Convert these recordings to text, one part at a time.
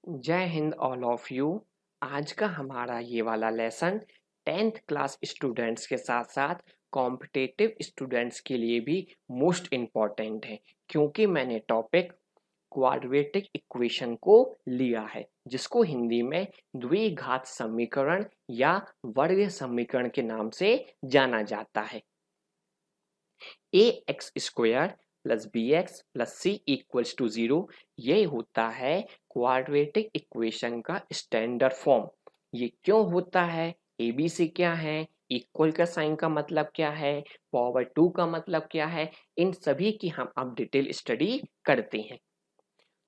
जय Hind all of you. आज का हमारा ये वाला लेसन 10th क्लास स्टूडेंट्स के साथ साथ कॉम्पिटिटिव स्टूडेंट्स के लिए भी मोस्ट इम्पॉर्टेंट है, क्योंकि मैंने टॉपिक क्वाड्रेटिक इक्वेशन को लिया है, जिसको हिंदी में द्विघात समीकरण या वर्ग समीकरण के नाम से जाना जाता है। ax square plus b x plus c equals to 0 ये होता है क्वाड्रेटिक इक्वेशन का स्टैंडर्ड फॉर्म। ये क्यों होता है, ए बी सी क्या है, इक्वल का साइन का मतलब क्या है, पावर 2 का मतलब क्या है, इन सभी की हम अब डिटेल स्टडी करते हैं।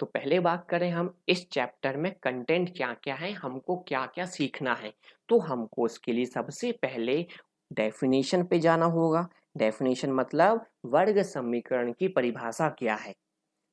तो पहले बात करें हम इस चैप्टर में कंटेंट क्या क्या है, हमको क्या क्या सीखना है। तो हमको उसके लिए सबसे पहले डेफिनेशन पे जाना होगा। डेफिनेशन मतलब वर्ग समीकरण की परिभाषा क्या है।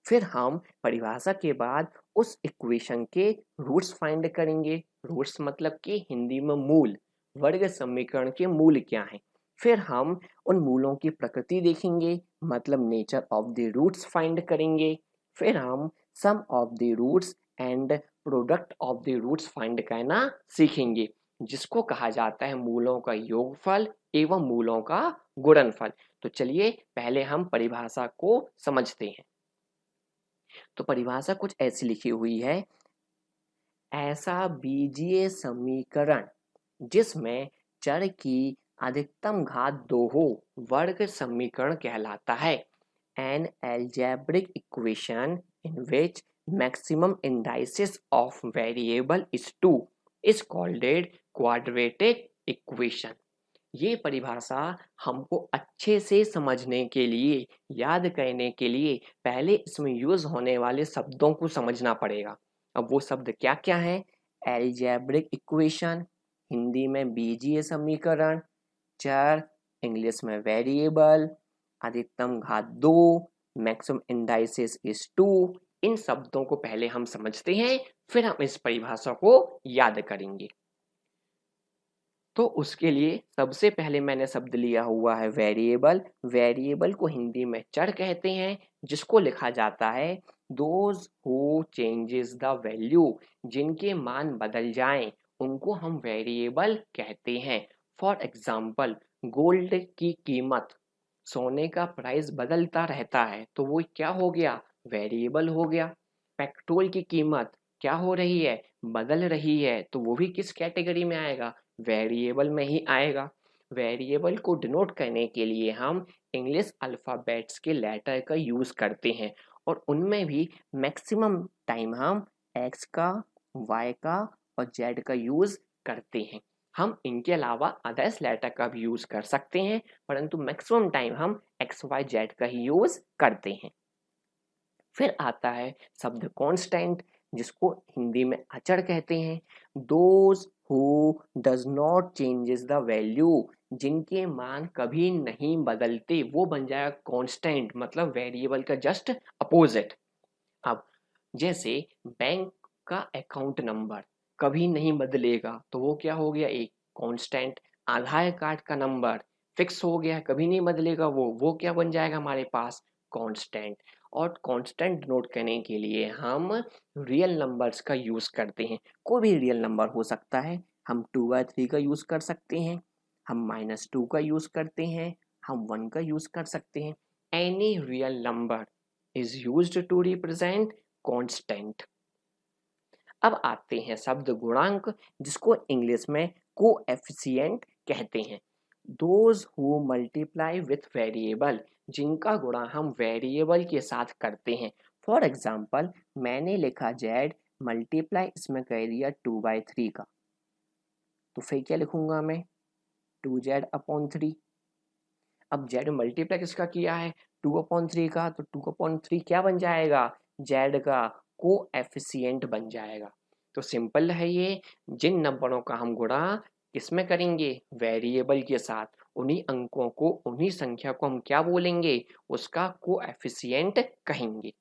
फिर हम परिभाषा के बाद उस इक्वेशन के रूट्स फाइंड करेंगे। रूट्स मतलब कि हिंदी में मूल, वर्ग समीकरण के मूल क्या हैं। फिर हम उन मूलों की प्रकृति देखेंगे, मतलब nature of the roots find करेंगे। फिर हम sum of the roots and product of the roots find करना सीखेंगे, जिसको कहा जाता है मूलों का योगफल एवं मूलों का गुणनफल। तो चलिए पहले हम परिभाषा को समझते हैं। तो परिभाषा कुछ ऐसी लिखी हुई है, ऐसा बीजीय समीकरण जिसमें चर की अधिकतम घात 2 हो वर्ग समीकरण कहलाता है। An algebraic equation in which maximum indices of variable is 2 is called quadratic equation। ये परिभाषा हमको अच्छे से समझने के लिए, याद करने के लिए पहले इसमें यूज होने वाले शब्दों को समझना पड़ेगा। अब वो शब्द क्या क्या है? एल्जेब्रिक इक्वेशन, हिंदी में बीजीय समीकरण, चर इंग्लिश में वेरिएबल, अधिकतम घात 2, मैक्सिमम इंडाइसिस इज 2। इन शब्दों को पहले हम समझते हैं, फिर हम इस परिभाषा को याद करेंगे। तो उसके लिए सबसे पहले मैंने शब्द लिया हुआ है वेरिएबल। वेरिएबल को हिंदी में चर कहते हैं, जिसको लिखा जाता है those who changes the value, जिनके मान बदल जाएं उनको हम वेरिएबल कहते हैं। फॉर एग्जाम्पल, गोल्ड की कीमत, सोने का प्राइस बदलता रहता है तो वो क्या हो गया, वेरिएबल हो गया। पेट्रोल की कीमत क्या हो रही है, बदल रही है, तो वो भी किस कैटेगरी में आएगा, वेरिएबल में ही आएगा। वेरिएबल को डिनोट करने के लिए हम इंग्लिश अल्फ़ाबेट्स के लेटर का यूज़ करते हैं, और उनमें भी मैक्सिमम टाइम हम एक्स का, वाई का और जेड का यूज़ करते हैं। हम इनके अलावा अदर्स लेटर का भी यूज़ कर सकते हैं, परंतु मैक्सिमम टाइम हम एक्स वाई जेड का ही यूज़ करते हैं। फिर आता है शब्द कांस्टेंट, जिसको हिंदी में अचर कहते हैं। Those who does not changes the value, जिनके मान कभी नहीं बदलते, वो बन जाएगा कांस्टेंट, मतलब वेरिएबल का जस्ट अपोजिट। अब जैसे बैंक का अकाउंट नंबर कभी नहीं बदलेगा, तो वो क्या हो गया, एक कांस्टेंट। आधार कार्ड का नंबर फिक्स हो गया, कभी नहीं बदलेगा, वो क्या बन जाएगा हमारे पास, कांस्टेंट। और कांस्टेंट नोट करने के लिए हम रियल नंबर्स का यूज करते हैं। कोई भी रियल नंबर हो सकता है, हम 2/3 का यूज कर सकते हैं, हम -2 का यूज करते हैं, हम 1 का यूज कर सकते हैं। Any real number is used to represent constant. अब आते हैं शब्द गुणांक, जिसको इंग्लिश में कोएफिशिएंट कहते हैं। Those who multiply with variable, जिनका गुणा हम वेरिएबल के साथ करते हैं। फॉर एग्जाम्पल, मैंने लिखा जेड मल्टीप्लाई इसमें कर दिया 2/3 का, तो फिर क्या लिखूंगा मैं, 2z/3। अब जेड मल्टीप्लाई किसका किया है, 2/3 का, तो 2/3 क्या बन जाएगा, जेड का कोएफिशिएंट बन जाएगा। तो सिंपल है ये, जिन नंबरों का हम गुणा किसमें करेंगे, वेरिएबल के साथ, उन्हीं अंकों को, उन्हीं संख्या को हम क्या बोलेंगे, उसका कोएफिशिएंट कहेंगे।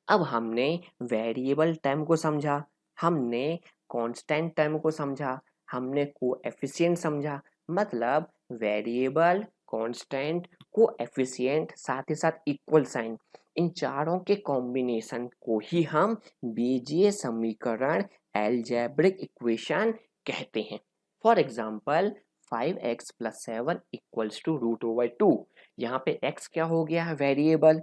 अब हमने वेरिएबल टर्म को समझा, हमने कांस्टेंट टर्म को समझा, हमने कोएफिशिएंट समझा। मतलब वेरिएबल, कांस्टेंट, कोएफिशिएंट, साथ ही साथ इक्वल साइन, इन चारों के कॉम्बिनेशन को ही हम बीजीय समीकरण एल्जेब्रिक इक्वेशन कहते हैं। For example 5x + 7 = √/2। यहाँ पे x क्या हो गया है? वेरिएबल।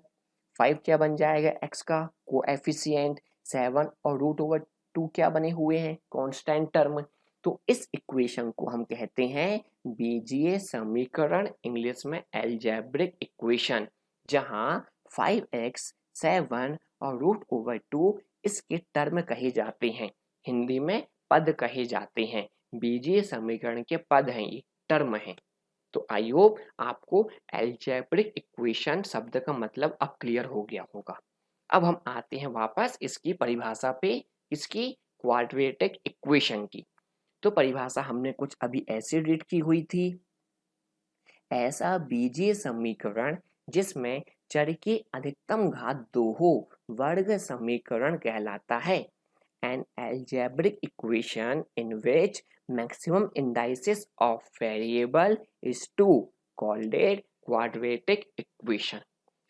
5 क्या बन जाएगा? x का कोएफिशिएंट। 7 और √/2 क्या बने हुए हैं? Constant term. तो इस इक्वेशन को हम कहते हैं बीजीय समीकरण, इंग्लिश में एल्जेब्रिक इक्वेशन, जहां 5x, 7 और √/2 इसके टर्म कहे जाते हैं, हिंदी में पद कहे जाते हैं। बीजीय समीकरण के पद हैं, ये टर्म हैं। तो आई होप आपको एल्जेब्रिक इक्वेशन शब्द का मतलब अब क्लियर हो गया होगा। अब हम आते हैं वापस इसकी परिभाषा पे, इसकी क्वाड्रेटिक इक्वेशन की। तो परिभाषा हमने कुछ अभी ऐसे रीड की हुई थी, ऐसा बीजीय समीकरण जिसमें चर की अधिकतम घात 2 हो वर्ग समीकरण कहलाता है। An algebraic equation in which maximum indices of variable is 2 called it quadratic equation।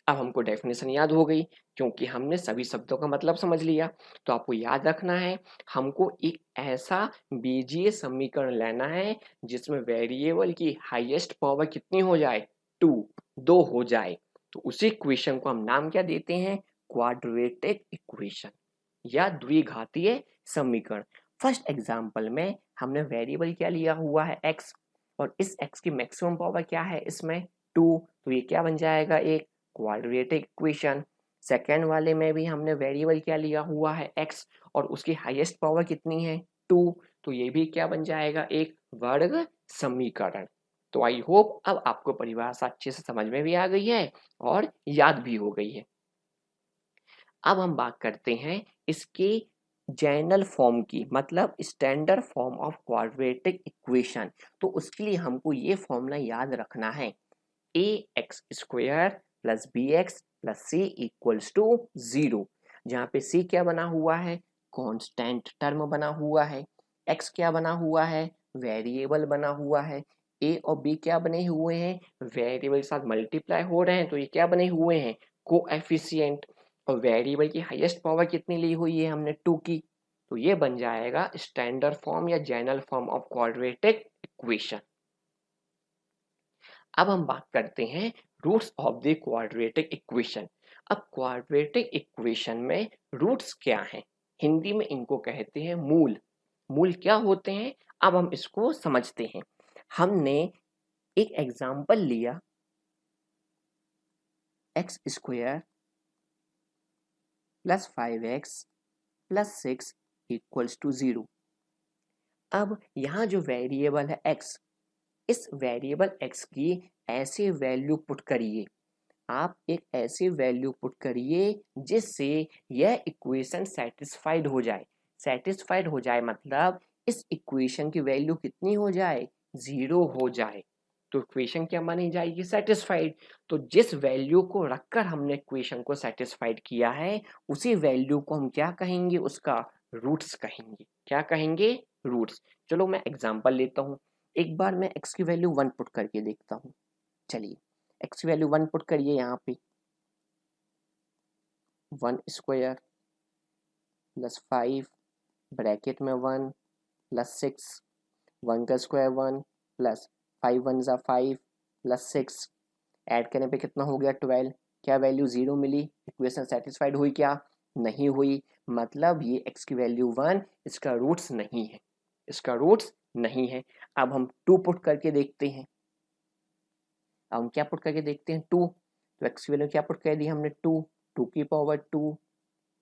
अब हमको डेफिनेशन याद हो गई क्योंकि हमने सभी शब्दों का मतलब समझ लिया। तो आपको याद रखना है, हमको एक ऐसा बीजीय समीकरण लेना है जिसमें वेरिएबल की हाईएस्ट पावर कितनी हो जाए? 2 हो जाए। तो उसी इक्वेशन को हम नाम क्या देते हैं? क्वाड्रेटिक इक्वेशन या द्विघातीय समीकरण। फर्स्ट एग्जांपल में हमने वेरिएबल क्या लिया हुआ है? x, और इस x की मैक्सिमम पावर क्या है इसमें? 2। तो ये क्या बन जाएगा? एक क्वाड्रेटिक इक्वेशन। सेकेंड वाले में भी हमने वेरिएबल क्या लिया हुआ है? x, और उसकी हाईएस्ट पावर कितनी है? 2। तो ये भी क्या बन जाएगा? एक वर्ग समीकरण। तो आई होप अब आपको परिभाषा अच्छे से समझ में भी आ गई है और याद भी हो गई है। अब हम बात करते हैं इसके जनरल फॉर्म की, मतलब standard form of quadratic equation. तो उसके लिए हमको ये फॉर्मूला याद रखना है, ax² + bx + c = 0, जहाँ पे c क्या बना हुआ है? कांस्टेंट टर्म बना हुआ है। x क्या बना हुआ है? वेरिएबल बना हुआ है। a और b क्या बने हुए हैं? वेरिएबल के साथ मल्टीप्लाई हो रहे हैं, तो ये क्या बने हुए हैं? कोएफिशिएंट। और वेरिएबल की हाईएस्ट पावर कितनी ली हुई है हमने? 2 की। तो ये बन जाएगा स्टैंडर्ड फॉर्म या general form of quadratic equation. अब हम बात करते हैं roots of the quadratic equation. अब क्वाड्रेटिक इक्वेशन में रूट्स क्या हैं? हिंदी में इनको कहते हैं मूल। मूल क्या होते हैं? अब हम इसको समझते हैं। हमने एक एग्जांपल लिया, x² + 5x + 6 = 0। अब यहाँ जो वेरिएबल है x, इस वेरिएबल x की ऐसे वैल्यू पुट करिए, आप एक ऐसी वैल्यू पुट करिए जिससे यह इक्वेशन सेटिस्फाइड हो जाए। सेटिस्फाइड हो जाए मतलब इस इक्वेशन की वैल्यू कितनी हो जाए? 0 हो जाए। तो इक्वेशन क्या मानी जाएगी? सेटिस्फाइड। तो जिस वैल्यू को रखकर हमने इक्वेशन को सेटिस्फाइड किया है, उसी वैल्यू को हम क्या कहेंगे? उसका रूट्स कहेंगे। क्या कहेंगे? रूट्स। चलो मैं एग्जांपल लेता हूँ। एक बार मैं x की वैल्यू 1 पुट करके देखता हूँ। चलिए x की वैल्यू 1 पुट करिए यहाँ पे। 1² + 5 ब्रैकेट में 1 + 6, 1 का स्क्वायर 1 + 5 1 ज़ा 5 + 6, ऐड करने पे कितना हो गया? 12। क्या वैल्यू 0 मिली? इक्वेशन सेटिस्फाइड हुई क्या? नहीं हुई। मतलब ये x की वैल्यू 1 इसका रूट्स नहीं है, इसका रूट्स नहीं है। अब हम 2 पुट करके देखते हैं। अब हम क्या पुट करके देखते हैं? 2। तो x की वैल्यू क्या पुट कर दी हमने? 2। 2 की पावर 2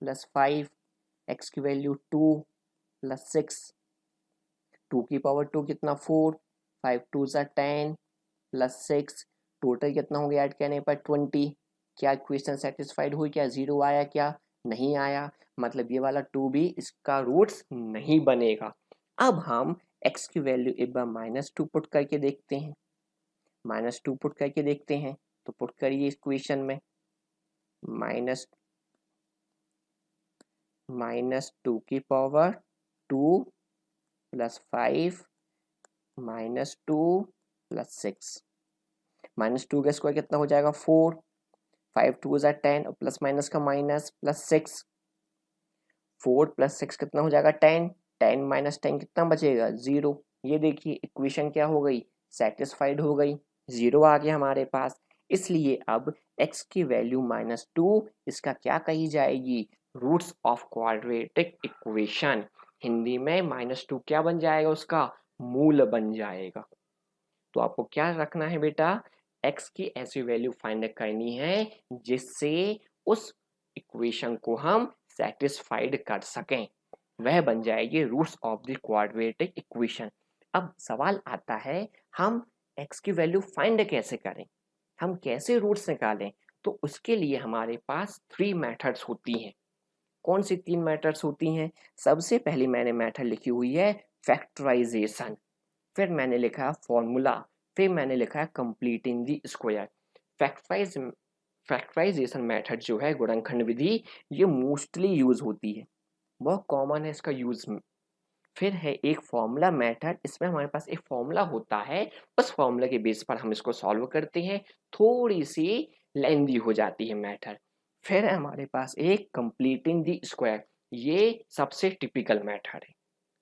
+ 5, x की वैल्यू 2 + 6, 2 की पावर 2 कितना? 4, 5 2 ज़ा 10 + 6, टोटल कितना हो गया ऐड करने पर? 20। क्या इक्वेशन सेटिस्फाइड हुई क्या? 0 आया क्या? नहीं आया। मतलब ये वाला 2 भी इसका रूट्स नहीं बनेगा। अब हम x की वैल्यू एक बार -2 पुट करके देखते हैं। -2 पुट करके देखते हैं, तो पुट करिए इक्वेशन में। -2 की पावर 2 + 5 -2 + 6, -2 का स्क्वायर कितना हो जाएगा? 4, 5 2 ज़ा 10 और प्लस माइनस का माइनस प्लस 6, 4 प्लस 6 कितना हो जाएगा 10, 10 माइनस 10 कितना बचेगा 0। ये देखिए इक्वेशन क्या हो गई, सेटिस्फाइड हो गई, 0 आ गया हमारे पास। इसलिए अब x की वैल्यू -2 इसका क्या कही जाएगी, roots of quadratic equation. Hindi में -2 क्या बन जाएगा, उसका मूल बन जाएगा। तो आपको क्या रखना है बेटा, x की ऐसी वैल्यू फाइंड करनी है जिससे उस इक्वेशन को हम सेटिस्फाइड कर सकें, वह बन जाएगी roots of the quadratic equation. अब सवाल आता है हम x की वैल्यू फाइंड कैसे करें, हम कैसे रूट्स निकालें। तो उसके लिए हमारे पास 3 मेथड्स होती हैं। कौन सी 3 मेथड्स होती हैं, सबसे पहली मैंने मेथड लिखी हुई है फैक्टराइजेशन, फिर मैंने लिखा फॉर्मूला, फिर मैंने लिखा है completing the square. Factorization method जो है गुणनखंड विधि, ये मोस्टली यूज होती है, बहुत कॉमन है इसका यूज। फिर है एक फॉर्मूला मेथड, इसमें हमारे पास एक फॉर्मूला होता है, उस फॉर्मूला के बेस पर हम इसको सॉल्व करते हैं, थोड़ी सी लेंदी हो जाती है मेथड। फिर है हमारे पास एक कंप्लीटिंग द स्क्वायर, ये सबसे टिपिकल मेथड है,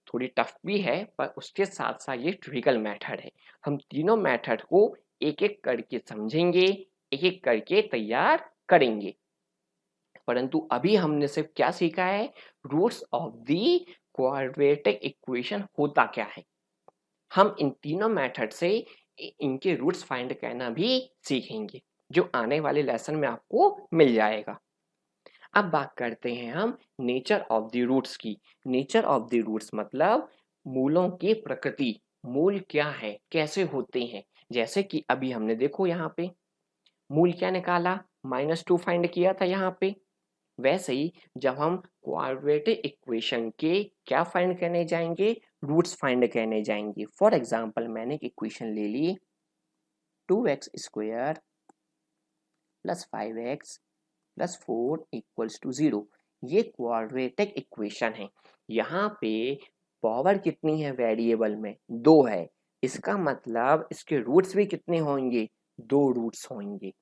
थोड़ी टफ भी है पर उसके साथ साथ ये टिपिकल मेथड है। हम तीनों मेथड को एक एक करके समझेंगे, एक एक करके तैयार करेंगे। परंतु अभी हमने सिर्फ क्या सीखा है, roots of the quadratic equation होता क्या है। हम इन तीनों मेथड से इनके रूट्स फाइंड करना भी सीखेंगे, जो आने वाले लेसन में आपको मिल जाएगा। अब बात करते हैं हम नेचर ऑफ द रूट्स की। नेचर ऑफ द रूट्स मतलब मूलों की प्रकृति, मूल क्या है, कैसे होते हैं। जैसे कि अभी हमने देखो यहाँ पे मूल क्या निकाला, -2 फाइंड किया था यहाँ पे। वैसे ही जब हम क्वाड्रेटिक इक्वेशन के क्या फाइंड करने जाएंगे, रूट्स फाइंड करने जाएंगे। फॉर एग्जांपल मैंने एक इक्वेशन ले ली 2x² + 5x + 4 = 0। ये क्वाड्रेटिक इक्वेशन है। यहाँ पे पावर कितनी है वेरिएबल में, 2 है। इसका मतलब इसके रूट्स भी कितने होंगे, 2 रूट्स होंगे।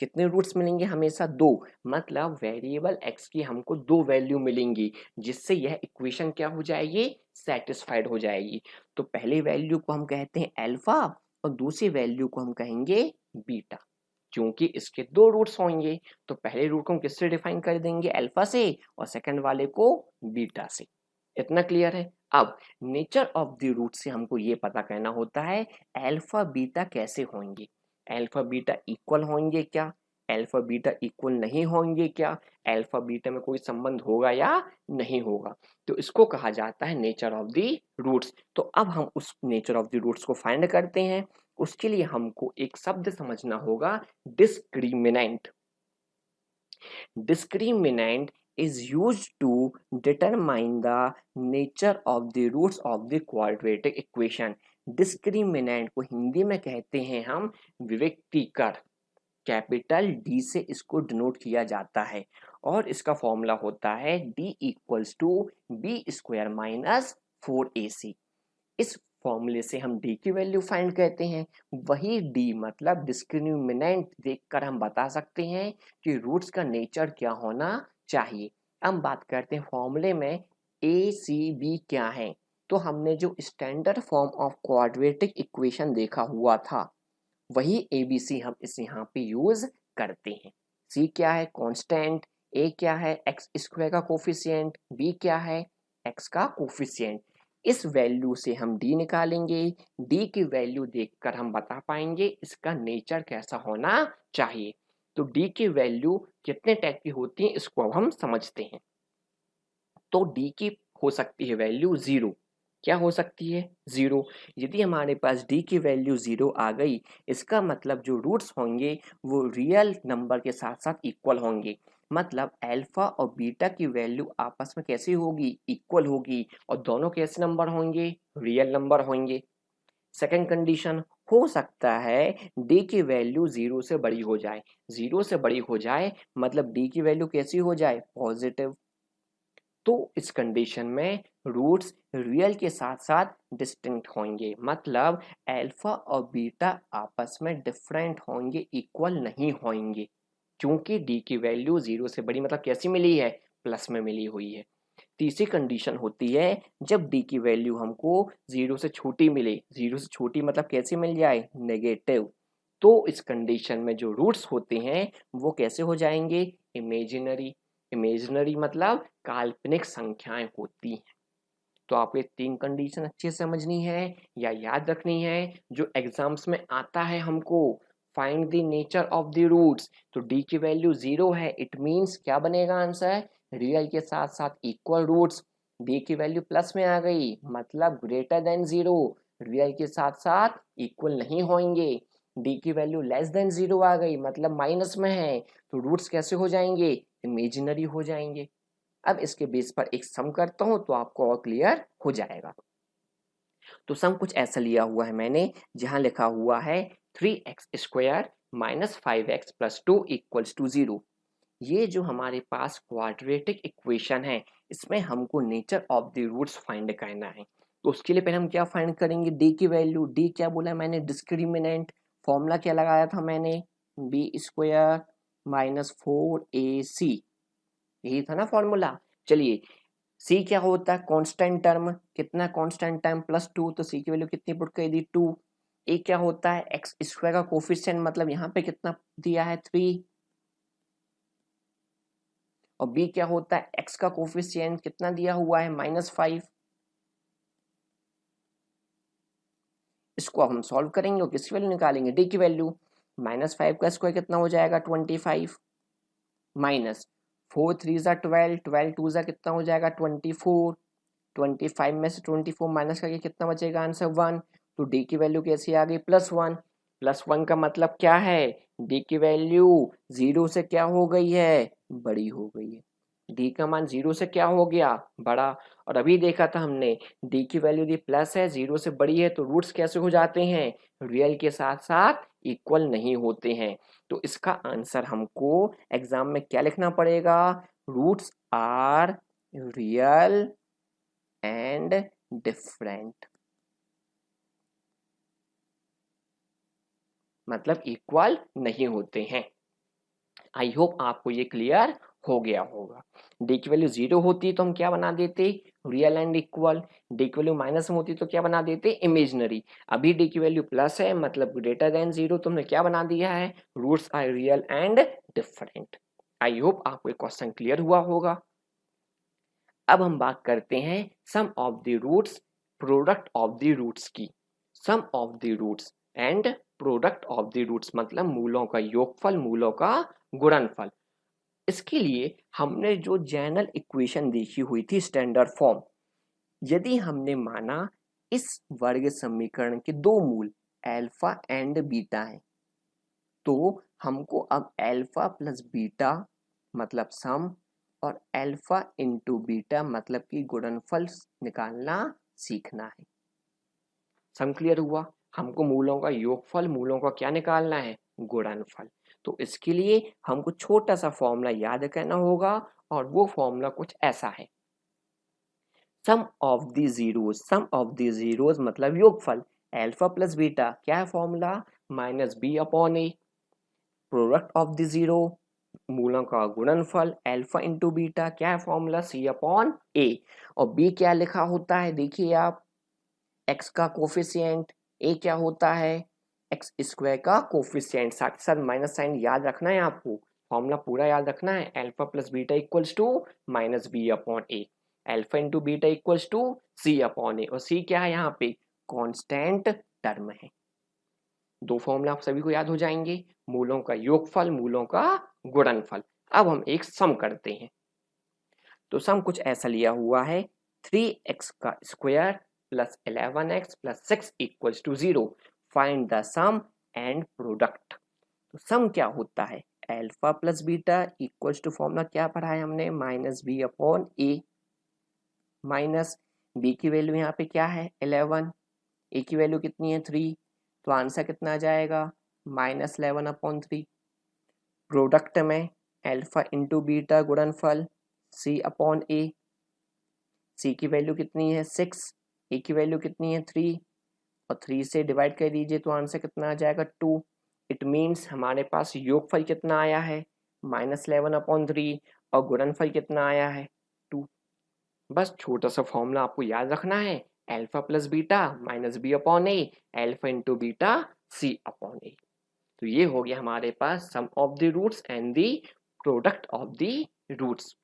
कितने रूट्स मिलेंगे, हमेशा 2। मतलब वेरिएबल x की हमको 2 वैल्यू मिलेंगी, जिससे यह इक्वेशन क्या हो जाएगी, सेटिस्फाइड हो जाएगी। तो पहले वैल्यू को हम कहते हैं अल्फा और दूसरी वैल्यू को हम कहेंगे बीटा। क्योंकि इसके 2 रूट्स होंगे तो पहले रूट को हम किससे डिफाइन कर देंगे, अल्फा से, और सेकंड वाले को बीटा से। इतना क्लियर है। अब नेचर ऑफ द रूट से हमको ये पता करना होता है अल्फा बीटा कैसे होंगे। अल्फा बीटा इक्वल होंगे क्या, अल्फा बीटा इक्वल नहीं होंगे क्या, अल्फा बीटा में कोई संबंध होगा या नहीं होगा। तो इसको कहा जाता है नेचर ऑफ द रूट्स। तो अब हम उस नेचर ऑफ द रूट्स को फाइंड करते हैं। उसके लिए हमको एक शब्द समझना होगा, discriminant. Discriminant is used to determine the nature of the roots of the quadratic equation. Discriminant को हिंदी में कहते हैं हम विविक्तिकर। कैपिटल डी से इसको डिनोट किया जाता है और इसका फॉर्मूला होता है d = b² - 4ac। इस फॉर्मूले से हम d की वैल्यू फाइंड करते हैं। वही d मतलब डिस्क्रिमिनेंट देखकर हम बता सकते हैं कि रूट्स का नेचर क्या होना चाहिए। अब बात करते हैं फॉर्मूले में a c b क्या है। तो हमने जो standard form of quadratic equation देखा हुआ था, वही ABC हम इस यहाँ पे यूज करते हैं। c क्या है, कांस्टेंट, a क्या है, x² का कोफिशिएंट, b क्या है, x का कोफिशिएंट। इस वैल्यू से हम d निकालेंगे, d की वैल्यू देखकर हम बता पाएंगे इसका नेचर कैसा होना चाहिए। तो d की वैल्यू कितने टाइप की होती है इसको अब हम समझते हैं। तो d की हो सकती है वैल्यू 0। क्या हो सकती है, 0। यदि हमारे पास d की वैल्यू 0 आ गई, इसका मतलब जो रूट्स होंगे वो रियल नंबर के साथ साथ इक्वल होंगे। मतलब अल्फा और बीटा की वैल्यू आपस में कैसी होगी, इक्वल होगी, और दोनों कैसे नंबर होंगे, रियल नंबर होंगे। सेकंड कंडीशन, हो सकता है d की वैल्यू 0 से बड़ी हो जाए। 0 से बड़ी हो जाए मतलब d की वैल्यू कैसी हो जाए, पॉजिटिव। तो इस कंडीशन में रूट्स रियल के साथ साथ डिस्टिंक्ट होंगे, मतलब अल्फा और बीटा आपस में डिफरेंट होंगे, इक्वल नहीं होंगे। क्योंकि डी की वैल्यू 0 से बड़ी मतलब कैसी मिली है, प्लस में मिली हुई है। तीसरी कंडीशन होती है जब डी की वैल्यू हमको 0 से छोटी मिले, 0 से छोटी मतलब कैसी मिल जाए, नेगेटिव। तो इस कंडीशन में जो रूट्स होते हैं वो कैसे हो जाएंगे, इमेजिनरी। इमेजिनरी मतलब काल्पनिक संख्याएं होती हैं। तो आपको ये 3 कंडीशन अच्छे से समझनी है या याद रखनी है, जो एग्जाम्स में आता है हमको। Find the nature of the roots, तो डी की वैल्यू 0 है, इट मीन्स क्या बनेगा आंसर, रियल के साथ साथ इक्वल रूट्स। डी की वैल्यू प्लस में आ गई मतलब ग्रेटर देन 0, रियल के साथ साथ इक्वल नहीं होंगे। डी की वैल्यू लेस देन 0 आ गई मतलब माइनस में है, तो रूट्स कैसे हो जाएंगे, इमेजिनरी हो जाएंगे। अब इसके बेस पर एक सम करता हूं तो आपको और क्लियर हो जाएगा। तो सम कुछ ऐसा लिया हुआ है मैंने, जहां लिखा हुआ है 3x² minus 5x plus 2 equals to 0। ये जो हमारे पास क्वाड्रेटिक इक्वेशन है, इसमें हमको nature of the roots find करना है। तो उसके लिए पहले हम क्या फाइंड करेंगे, डी की वैल्यू। डी क्या बोला मैंने, डिस्क्रिमिनेंट। फॉर्मूला क्या लगाया था मैंने, b² माइनस 4ac, यही था ना फॉर्मूला। चलिए, सी क्या होता है, कांस्टेंट टर्म। कितना कांस्टेंट टर्म, +2, तो सी की वैल्यू कितनी पुट कर दी, 2। ए क्या होता है, x² का कोफिशिएंट, मतलब यहाँ पे कितना दिया है, 3। और बी क्या होता है, x का कोफिशिएंट कितना दिया हुआ है, -5। इसको हम सॉल्व करेंगे और किसकी वैल्यू निकालेंगे, डी की वैल्यू। -5 का स्क्वायर कितना हो जाएगा, 25, माइनस 4 3 ज़ा 12, 12 2 ज़ा कितना हो जाएगा, 24। 25 में से 24 माइनस करके कितना बचेगा, आंसर 1। तो डी की वैल्यू कैसी आ गई, +1। +1 का मतलब क्या है, डी की वैल्यू 0 से क्या हो गई है, बड़ी हो गई है। डी का मान 0 से क्या हो गया, बड़ा। और अभी देखा था हमने, डी की वैल्यू दी प्लस है, 0 से बड़ी है, तो रूट्स कैसे हो जाते हैं, रियल के साथ साथ इक्वल नहीं होते हैं। तो इसका आंसर हमको एग्जाम में क्या लिखना पड़ेगा, roots are real and different, मतलब इक्वल नहीं होते हैं। आई होप आपको ये क्लियर हो गया होगा। डी की वैल्यू 0 होती तो हम क्या बना देते, रियल एंड इक्वल। डी की वैल्यू माइनस में होती तो क्या बना देते, इमेजनरी। अभी डी की वैल्यू प्लस है मतलब ग्रेटर देन 0, तो हमने क्या बना दिया है, roots are real and different. I hope आपको ये क्वेश्चन क्लियर हुआ होगा। अब हम बात करते हैं sum of the roots, product of the roots की। Sum of the roots and product of the roots मतलब मूलों का योगफल, मूलों का गुणनफल। इसके लिए हमने जो जनरल इक्वेशन देखी हुई थी, स्टैंडर्ड फॉर्म, यदि हमने माना इस वर्ग समीकरण के दो मूल अल्फा एंड बीटा है, तो हमको अब अल्फा प्लस बीटा मतलब सम और अल्फा इंटू बीटा मतलब कि गुणनफल निकालना सीखना है। सम क्लियर हुआ, हमको मूलों का योगफल, मूलों का क्या निकालना है, गुणनफल। तो इसके लिए हमको छोटा सा फॉर्मूला याद करना होगा और वो फॉर्मूला कुछ ऐसा है, sum of the zeros. Sum of the zeros मतलब योगफल, अल्फा प्लस बीटा क्या है formula, -b/a। Product of the zero, मूलों का गुणनफल, अल्फा इंटू बीटा क्या है फॉर्मूला, c/a। और b क्या लिखा होता है, देखिए आप, x का कोफिशिएंट, a क्या होता है, x² का कोफिशिएंट, साथ ही साथ माइनस साइन याद रखना है आपको, फॉर्मूला पूरा याद रखना है, alpha plus beta equals to -b/a, alpha into beta equals to c/a। और c क्या है यहाँ पे, कांस्टेंट टर्म है। दो फॉर्मूला आप सभी को याद हो जाएंगे, मूलों का योगफल, मूलों का गुणनफल। अब हम एक सम करते हैं। तो सम कुछ ऐसा लिया हुआ है, 3x का square plus 11x plus 6 equals to 0। Find the sum and product. तो सम क्या होता है, alpha plus beta equals to, formula क्या पढ़ा है हमने, -b/a, माइनस b की वैल्यू यहाँ पे क्या है, 11, a की वैल्यू कितनी है, 3, तो आंसर कितना आ जाएगा, -11/3। प्रोडक्ट में अल्फा इंटू बीटा गुणनफल c/a, c की वैल्यू कितनी है, 6, a की वैल्यू कितनी है, 3, और 3 से डिवाइड कर दीजिए तो आंसर कितना आ जाएगा, 2। इट मीन्स हमारे पास योगफल कितना आया है, -11/3 और गुणनफल कितना आया है 2। बस छोटा सा फॉर्मूला आपको याद रखना है, alpha plus beta minus b/a, alpha into beta c/a। तो ये हो गया हमारे पास sum of the roots and the product of the roots.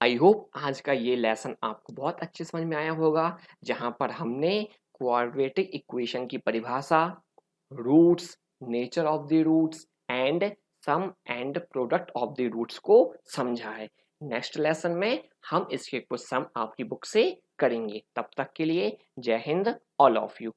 I hope आज का ये लेसन आपको बहुत अच्छे समझ में आया होगा, जहां पर हमने क्वाड्रेटिक इक्वेशन की परिभाषा, roots, nature of the roots and sum and product of the roots को समझा है। नेक्स्ट लेसन में हम इसके कुछ सम आपकी बुक से करेंगे। तब तक के लिए जय हिंद ऑल ऑफ यू।